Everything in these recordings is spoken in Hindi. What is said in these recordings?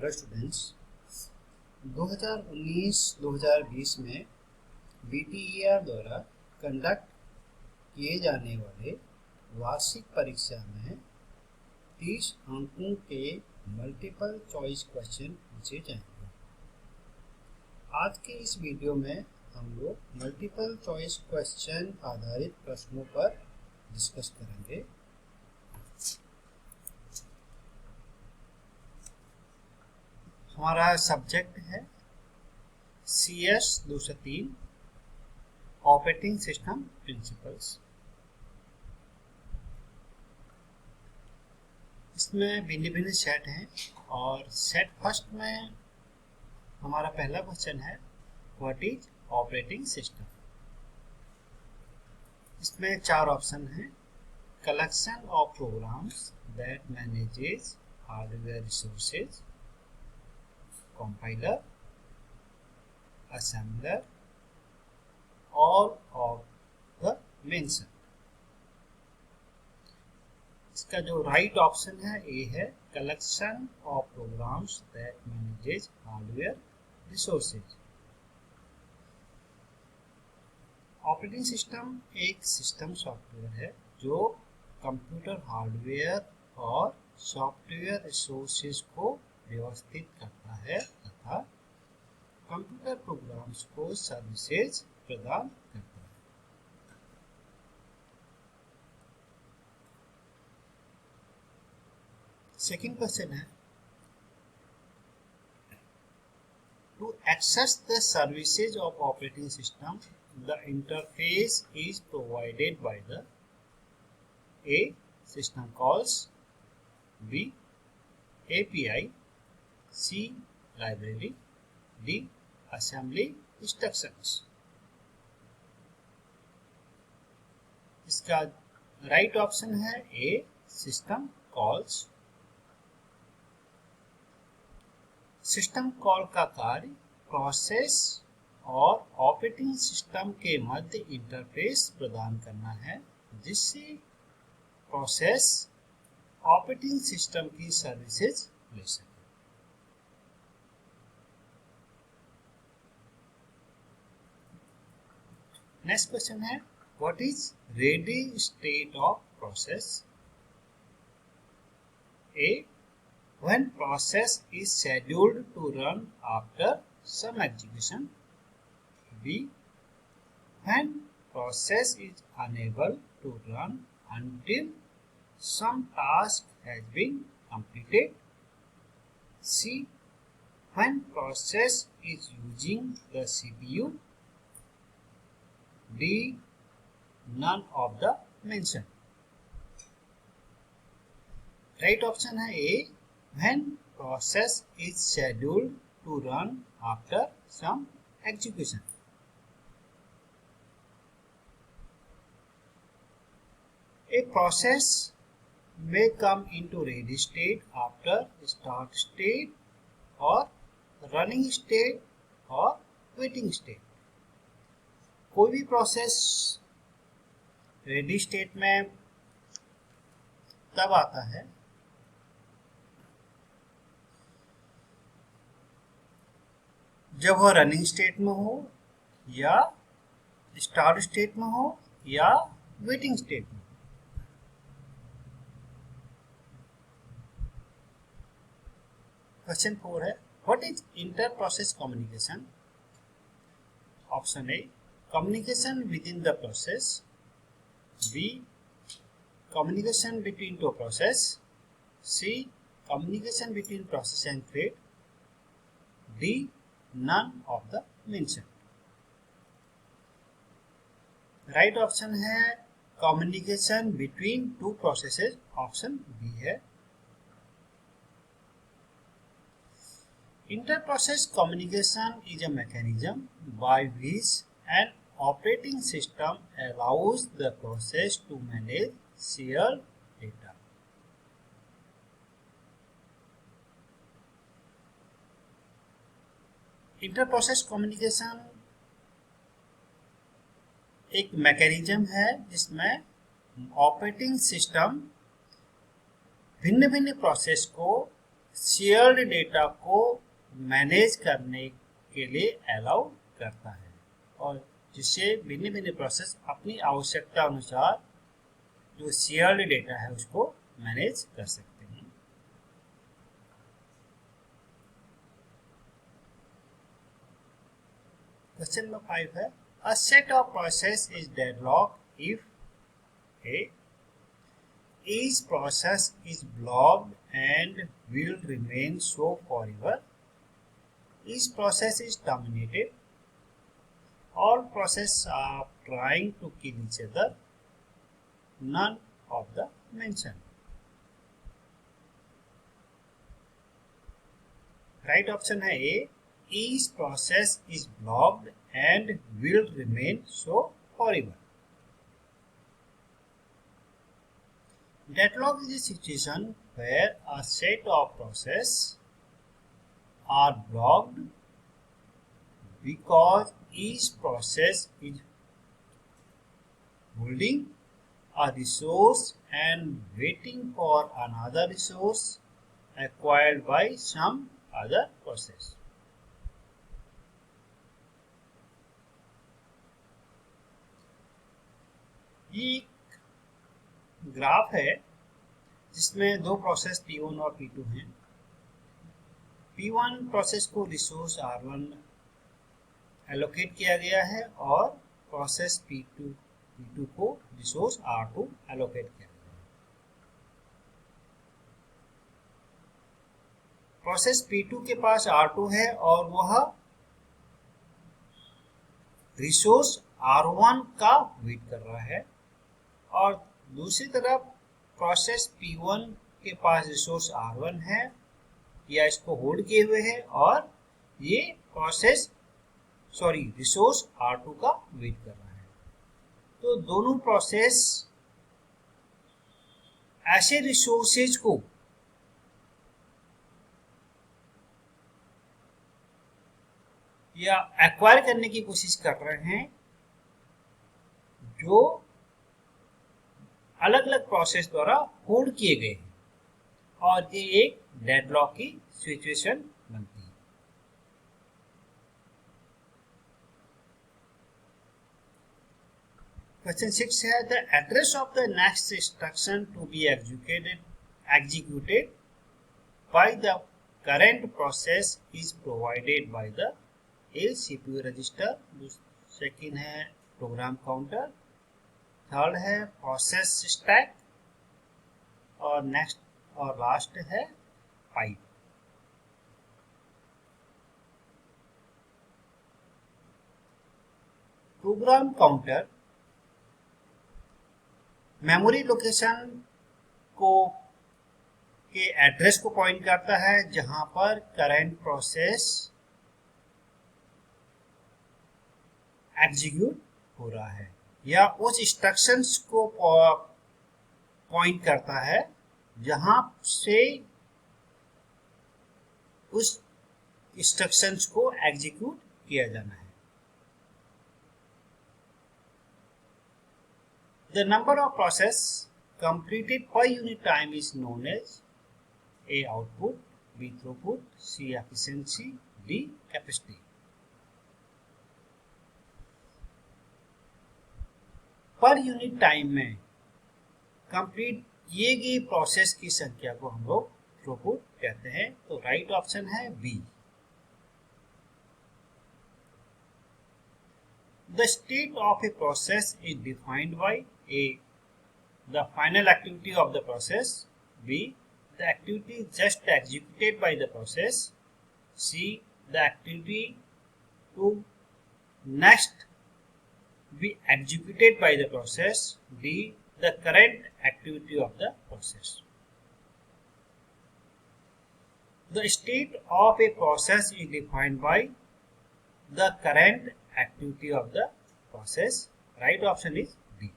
हेलो स्टूडेंट्स, 2019-2020 में BTER द्वारा कंडक्ट किए जाने वाले वार्षिक परीक्षा में 30 अंकों के मल्टीपल चॉइस क्वेश्चन पूछे जाएंगे। आज के इस वीडियो में हम लोग मल्टीपल चॉइस क्वेश्चन आधारित प्रश्नों पर डिस्कस करेंगे। हमारा सब्जेक्ट है CS 203 ऑपरेटिंग सिस्टम प्रिंसिपल्स। इसमें भिन्न भिन्न सेट हैं और सेट फर्स्ट में हमारा पहला क्वेश्चन है व्हाट इज ऑपरेटिंग सिस्टम। इसमें 4 ऑप्शन हैं। Collection of programs that manages hardware resources, compiler, assembler, all of the mentioned। इसका जो राइट ऑप्शन है ए है collection of programs that manages hardware resources. Operating system एक सिस्टम सॉफ्टवेयर है जो कंप्यूटर हार्डवेयर और सॉफ्टवेयर रिसोर्सेज को व्यवस्थित करता है तथा कंप्यूटर प्रोग्राम्स को सर्विसेज प्रदान करता है। सेकंड क्वेश्चन है to access the services of operating system the interface is provided by the A system calls, B API, C library, D assembly instructions। इसका राइट ऑप्शन है A system calls. System call का कार्य प्रोसेस और ऑपरेटिंग सिस्टम के मध्य इंटरफेस प्रदान करना है जिससे प्रोसेस ऑपरेटिंग सिस्टम की सर्विसेज ले सके। नेक्स्ट क्वेश्चन है what is ready state of process. A when process is scheduled to run after some execution, B when process is unable to run until some task has been completed, C when process is using the CPU, D none of the mentioned। Right option है ए when process is scheduled to run after some execution। A process may come into ready state after start state or running state or waiting state। कोई भी प्रोसेस रेडी स्टेट में तब आता है जब वह रनिंग स्टेट में हो या स्टार्ट स्टेट में हो या वेटिंग स्टेट में। क्वेश्चन 4 है what is inter process communication. Option A communication within the process, B communication between two process, C communication between process and thread, D none of the mention. Right option है communication between two processes, option B है। Inter-process communication is a mechanism by which an operating system allows the process to manage shared data। Inter-process communication एक मैकेनिज्म है जिसमें ऑपरेटिंग सिस्टम भिन्न भिन्न प्रोसेस को शेयर्ड डेटा को मैनेज करने के लिए अलाउ करता है और जिससे भिन्न भिन्न प्रोसेस अपनी आवश्यकता अनुसार जो शेयर्ड डेटा है उसको मैनेज कर सकते हैं। क्वेश्चन नंबर 5 है a set of process is deadlock if A each process is blocked and will remain so forever. Each process is terminated. All processes are trying to kill each other. None of the mentioned. Right option है A. Each process is blocked and will remain so forever. Deadlock is a situation where a set of processes are blocked because each process is holding a resource and waiting for another resource acquired by some other process. ये ग्राफ है जिसमें दो प्रोसेस P1 और P2 हैं। P1 प्रोसेस को रिसोर्स R1 एलोकेट किया गया है और प्रोसेस P2 को रिसोर्स R2 एलोकेट किया गया है। प्रोसेस P2 के पास R2 है और वह रिसोर्स R1 का वेट कर रहा है और दूसरी तरफ प्रोसेस P1 के पास रिसोर्स R1 है या इसको होल्ड किए हुए है और ये रिसोर्स R2 का वेट कर रहा है। तो दोनों प्रोसेस ऐसे रिसोर्सेज को या एक्वायर करने की कोशिश कर रहे हैं जो अलग अलग प्रोसेस द्वारा होल्ड किए गए हैं और ये एक डेडलॉक की सिचुएशन बनती है। क्वेश्चन 6 है the address of the next instruction to be executed by the current process is provided by the A CPU register, second है प्रोग्राम काउंटर, थर्ड है प्रोसेस स्टैक और नेक्स्ट और लास्ट है pipe. Program counter memory location को के एड्रेस को पॉइंट करता है जहां पर करंट प्रोसेस एग्जीक्यूट हो रहा है या उस इंस्ट्रक्शंस को पॉइंट करता है जहां से उस इंस्ट्रक्शंस को एग्जीक्यूट किया जाना है। The number of process completed per unit time is known as A output, B throughput, C efficiency, D capacity. Per unit time में कंप्लीट किए गए प्रोसेस की संख्या को हम लोग थ्रूपुट कहते हैं। तो राइट ऑप्शन है B. The state of a process is defined by a the final activity of the process, B the activity just executed by the process, C the activity to next be executed by the process, D the current activity of the process. The state of a process is defined by the current activity of the process. Right option is D.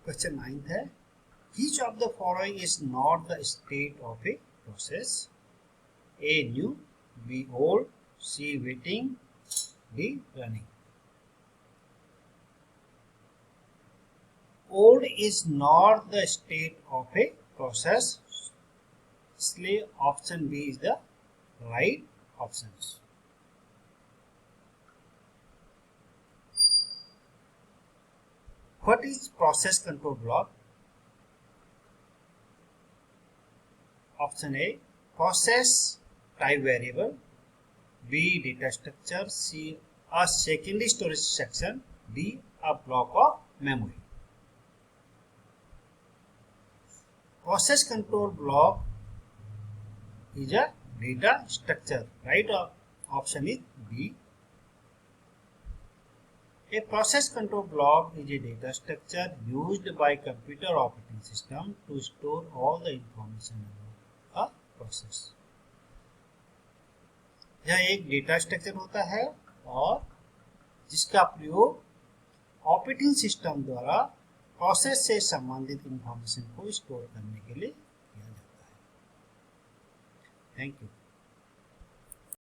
Question 9 है Which of the following is not the state of a process? A new, B old, C waiting, D running. old is not the state of a process. इसलिए option B is the right options. What is process control block? Option A, process type variable. B, data structure. C, a secondary storage section. D, a block of memory. Process control block is a data structure. Right option is B. A process control block is a data structure used by computer operating system to store all the information about a process. यह एक डेटा स्ट्रक्चर होता है और जिसका प्रयोग ऑपरेटिंग सिस्टम द्वारा प्रोसेस से संबंधित इंफॉर्मेशन को स्टोर करने के लिए किया जाता है। Thank you.